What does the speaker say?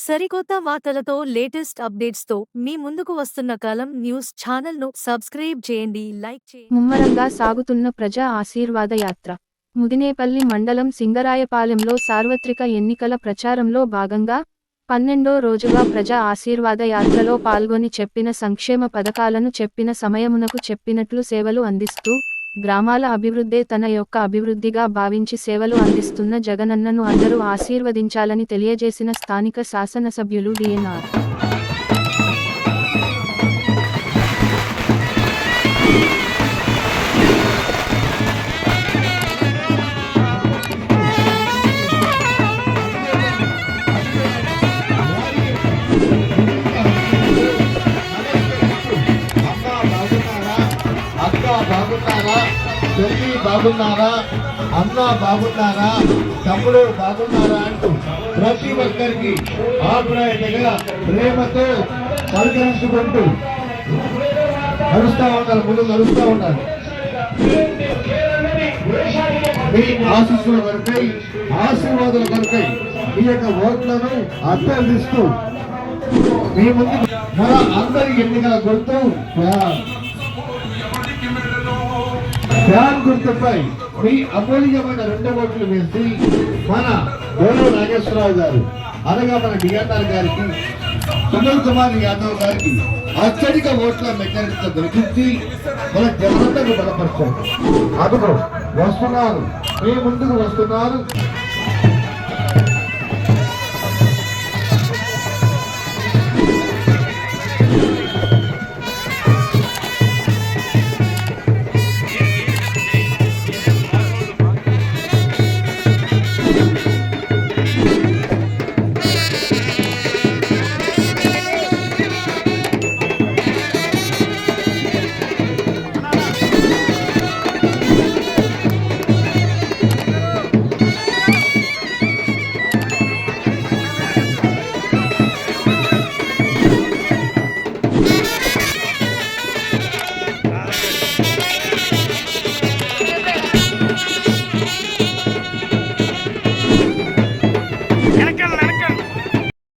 సరికొత్త వార్తలతో లేటెస్ట్ అప్డేట్స్తో మీ ముందుకు వస్తున్న కలం న్యూస్ ఛానల్ను సబ్స్క్రైబ్ చేయండి, లైక్ చేయండి. ముమ్మరంగా సాగుతున్న ప్రజా ఆశీర్వాద యాత్ర. ముదినేపల్లి మండలం సింగరాయపాలెంలో సార్వత్రిక ఎన్నికల ప్రచారంలో భాగంగా 12వ రోజుగా ప్రజా ఆశీర్వాద యాత్రలో పాల్గొని చెప్పిన సంక్షేమ పథకాలను చెప్పిన సమయమునకు చెప్పినట్లు సేవలు అందిస్తూ, గ్రామాల అభివృద్ధే తన యొక్క అభివృద్ధిగా భావించి సేవలు అందిస్తున్న జగనన్నను అందరూ ఆశీర్వదించాలని తెలియజేసిన స్థానిక శాసనసభ్యులు డిఎన్ఆర్. బాగున్నారా, చెల్లి బాగున్నారా, అన్న బాగున్నారా, తమ్ముడు బాగున్నారా అంటూ ప్రతి ఒక్కరికి ఆప్యాయతగా ప్రేమతో పలకరించుకుంటూ నడుస్తూ ఉన్నారు, ముందు నడుస్తూ ఉన్నారు. మీ ఆశీస్సుల కొరకై, ఆశీర్వాదాల కొరకై మీ యొక్క ఓట్లను అభ్యర్థిస్తూ మీ ముందు మన అందరి ఎన్నికల గుర్తు ఫ్యాన్ గుర్తుపై మీ అమూల్యమైన 2 ఓట్లు వేసి మన గోలు నాగేశ్వరరావు గారు అనగా మన డిఎన్ఆర్ గారికి, సునీల్ కుమార్ యాదవ్ గారికి అత్యధిక ఓట్ల మెజారిటీతో గెలిపించి మన జనతను బలపరచారు. అదుగో వస్తున్నారు, మీ ముందుకు వస్తున్నారు.